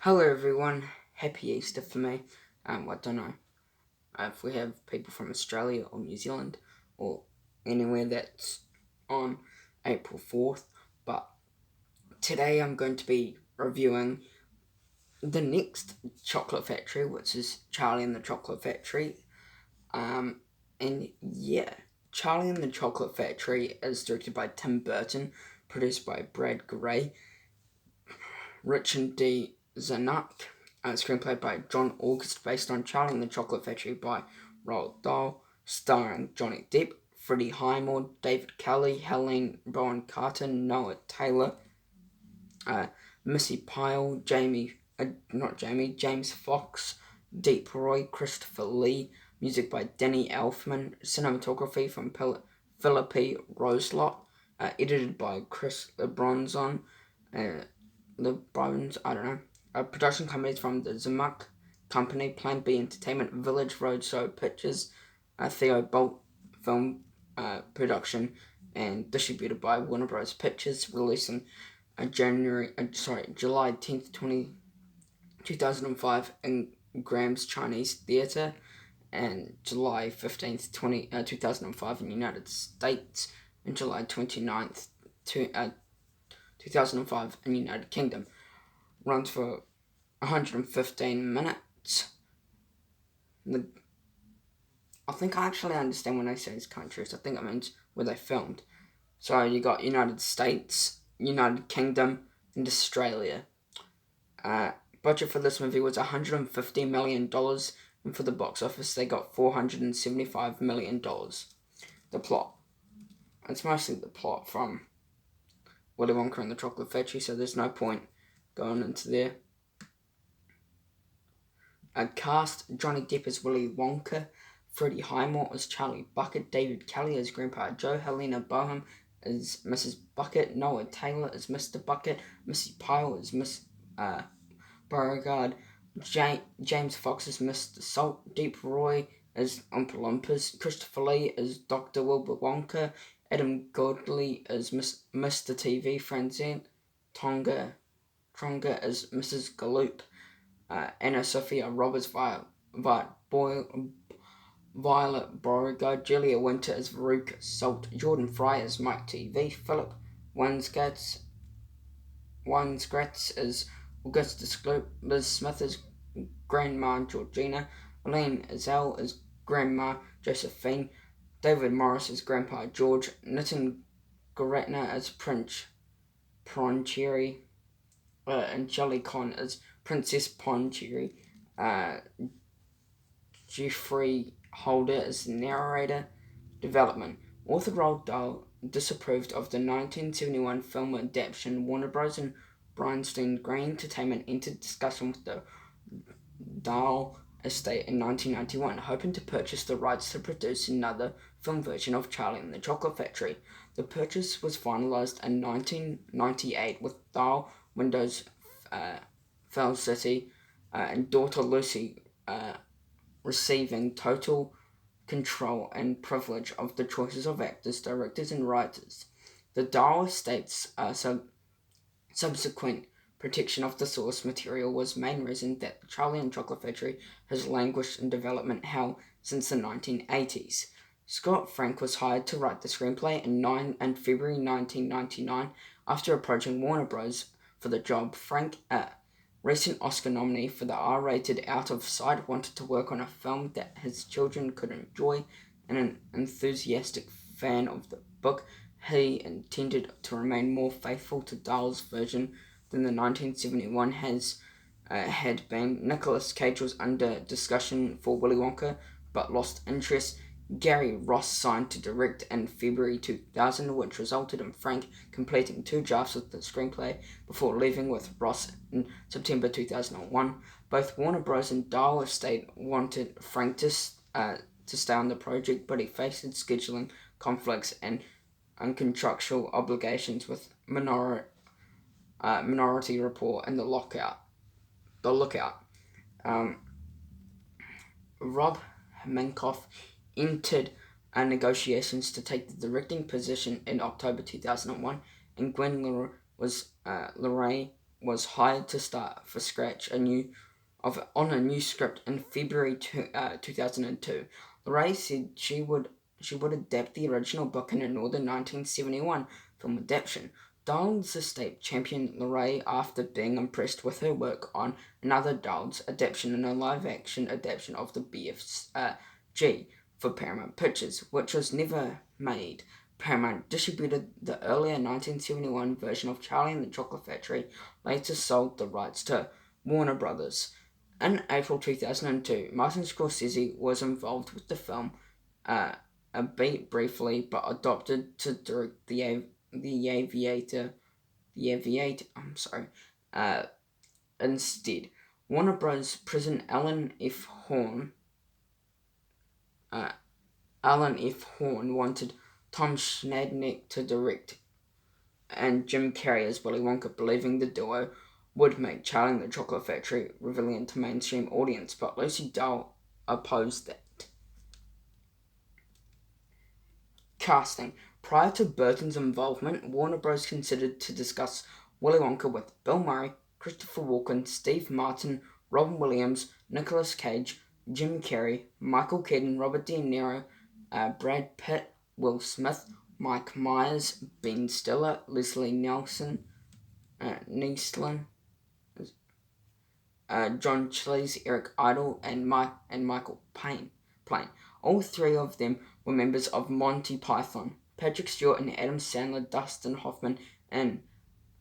Hello everyone, happy Easter for me. I don't know if we have people from Australia or New Zealand or anywhere that's on April 4th, but today I'm going to be reviewing the next chocolate factory, which is Charlie and the Chocolate Factory. And yeah, Charlie and the Chocolate Factory is directed by Tim Burton, produced by Brad Gray, Richard D. Zanuck, screenplay by John August, based on Charlie and the Chocolate Factory by Roald Dahl, starring Johnny Depp, Freddie Highmore, David Kelly, Helene Bowen Carter, Noah Taylor, Missy Pyle, James Fox, Deep Roy, Christopher Lee, music by Danny Elfman, cinematography from Philippi Roselot, edited by Chris LeBronzon, I don't know. Production companies from the Zanuck Company, Plan B Entertainment, Village Roadshow Pictures, Theo Bolt Film Production, and distributed by Warner Bros. Pictures, releasing July 10th, 2005 in Graham's Chinese Theatre, and July 15th, 2005 in the United States, and July 29th, 2005 in the United Kingdom. Runs for 115 minutes. I think I actually understand when I say these countries. I think it means where they filmed. So you got United States, United Kingdom, and Australia. Budget for this movie was $150 million, and for the box office they got $475 million. The plot. It's mostly the plot from Willy Wonka and the Chocolate Factory, so there's no point going into there. Cast: Johnny Depp as Willy Wonka, Freddie Highmore as Charlie Bucket, David Kelly as Grandpa Joe, Helena Bonham as Mrs. Bucket, Noah Taylor as Mr. Bucket, Missy Pyle as Miss Beauregard, James Fox as Mr. Salt, Deep Roy as Oompa Loompas, Christopher Lee as Dr. Wilbur Wonka, Adam Godley as Mr. TV, Francine Tonga as Mrs. Galoop, Anna Sophia Roberts, Violet Beauregard, Julia Winter as Veruca Salt, Jordan Fry as Mike TV, Philip Wainscratz as Augustus Gloop, Liz Smith as Grandma Georgina, Elaine Azell as Grandma Josephine, David Morris as Grandpa George, Nitin Goratna as Prince Poncherry, and Shelley Conn as Princess Poncherry, Jeffrey Holder as the narrator. Development. Author Roald Dahl disapproved of the 1971 film adaptation. Warner Bros. And Bryanstein Green Entertainment entered discussion with the Dahl estate in 1991, hoping to purchase the rights to produce another film version of Charlie and the Chocolate Factory. The purchase was finalized in 1998, with Dahl, Windows, Felicity, and daughter Lucy receiving total control and privilege of the choices of actors, directors, and writers. The Dahl estate's subsequent protection of the source material was main reason that the Charlie and Chocolate Factory has languished in development hell since the 1980s. Scott Frank was hired to write the screenplay in February 1999 after approaching Warner Bros. For the job. Frank, a recent Oscar nominee for the R-rated Out of Sight, wanted to work on a film that his children could enjoy, and an enthusiastic fan of the book. He intended to remain more faithful to Dahl's version than the 1971 had been. Nicolas Cage was under discussion for Willy Wonka, but lost interest. Gary Ross signed to direct in February 2000, which resulted in Frank completing 2 drafts of the screenplay before leaving with Ross in September 2001. Both Warner Bros. And Dahl estate wanted Frank to stay on the project, but he faced scheduling conflicts and contractual obligations with Minority Report and The Lookout. Rob Minkoff entered negotiations to take the directing position in October 2001, and Gwen Lorraine was hired to start for scratch on a new script in February 2002. LaRae said she would adapt the original book in a northern 1971 film adaptation. Dowd's estate championed LaRae after being impressed with her work on another Dowd's adaptation in a live-action adaptation of the BFG for Paramount Pictures, which was never made. Paramount distributed the earlier 1971 version of Charlie and the Chocolate Factory, later sold the rights to Warner Brothers. In April 2002, Martin Scorsese was involved with the film, a bit briefly, but adopted to direct the Aviator. Instead, Warner Bros. President Alan F. Horn wanted Tom Schnadenich to direct, and Jim Carrey as Willy Wonka, believing the duo would make Charlie and the Chocolate Factory relevant to mainstream audience, but Lucy Dahl opposed that. Casting. Prior to Burton's involvement, Warner Bros. Considered to discuss Willy Wonka with Bill Murray, Christopher Walken, Steve Martin, Robin Williams, Nicolas Cage, Jim Carrey, Michael Keaton, Robert De Niro, Brad Pitt, Will Smith, Mike Myers, Ben Stiller, Leslie Nielsen, Neeslin, John Cleese, Eric Idle, and Michael Plain. All three of them were members of Monty Python. Patrick Stewart and Adam Sandler, Dustin Hoffman, and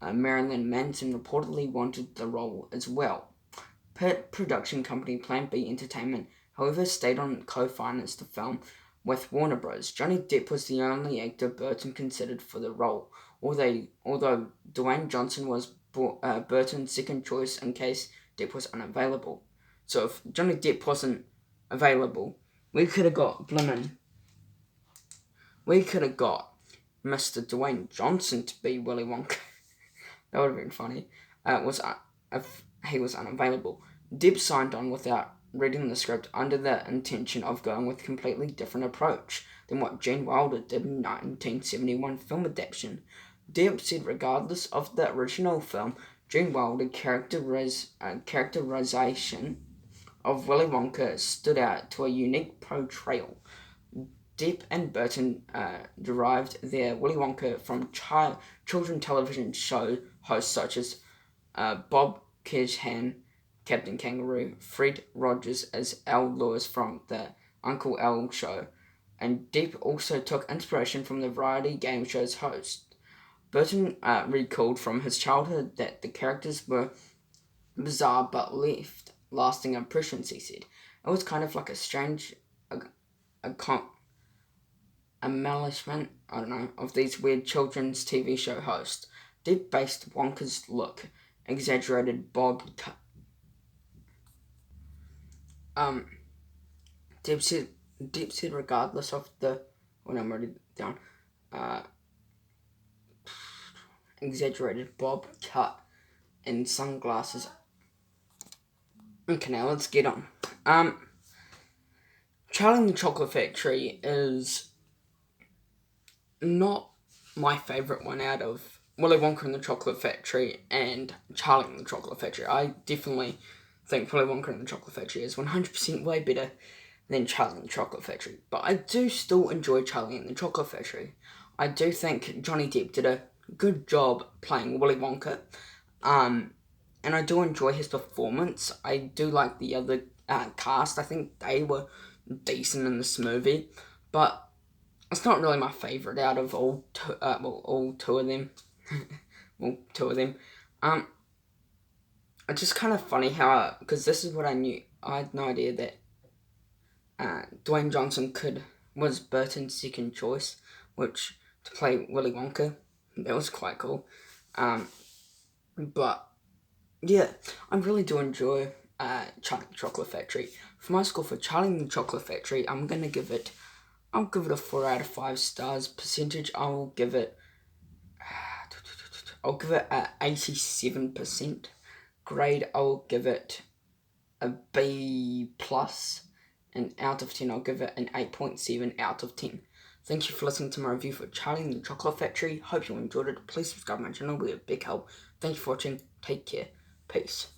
Marilyn Manson reportedly wanted the role as well. Production company Plan B Entertainment, however, stayed on co-financed the film with Warner Bros. Johnny Depp was the only actor Burton considered for the role, although Dwayne Johnson was Burton's second choice in case Depp was unavailable. So if Johnny Depp wasn't available, we could have got Mr. Dwayne Johnson to be Willy Wonka. That would have been funny. If he was unavailable. Depp signed on without reading the script under the intention of going with a completely different approach than what Gene Wilder did in 1971 film adaptation. Depp said regardless of the original film, Gene Wilder's characterization of Willy Wonka stood out to a unique portrayal. Depp and Burton derived their Willy Wonka from children television show hosts such as Bob Kershan, Captain Kangaroo, Fred Rogers as Al Lewis from the Uncle Al show, and Depp also took inspiration from the variety game show's host. Burton recalled from his childhood that the characters were bizarre but left lasting impressions, he said. It was kind of like a strange embellishment, of these weird children's TV show hosts. Depp based Wonka's look, exaggerated bob cut. Depp said regardless of the when I'm already down, exaggerated bob cut and sunglasses. Okay, now let's get on. Charlie and the Chocolate Factory is not my favourite one out of Willy Wonka and the Chocolate Factory and Charlie and the Chocolate Factory. I definitely think Willy Wonka and the Chocolate Factory is 100% way better than Charlie and the Chocolate Factory. But I do still enjoy Charlie and the Chocolate Factory. I do think Johnny Depp did a good job playing Willy Wonka. And I do enjoy his performance. I do like the other cast. I think they were decent in this movie. But it's not really my favourite out of all two of them. Well, two of them. It's just kind of funny how, because this is what I knew. I had no idea that Dwayne Johnson was Burton's second choice, which to play Willy Wonka. That was quite cool. But yeah, I really do enjoy Charlie and the Chocolate Factory. For my score for Charlie and the Chocolate Factory, I'll give it a 4 out of 5 stars. Percentage, I'll give it a 87%. Grade, I'll give it a B+. And out of 10, I'll give it an 8.7 out of 10. Thank you for listening to my review for Charlie and the Chocolate Factory. Hope you enjoyed it. Please subscribe to my channel. It would be a big help. Thank you for watching. Take care. Peace.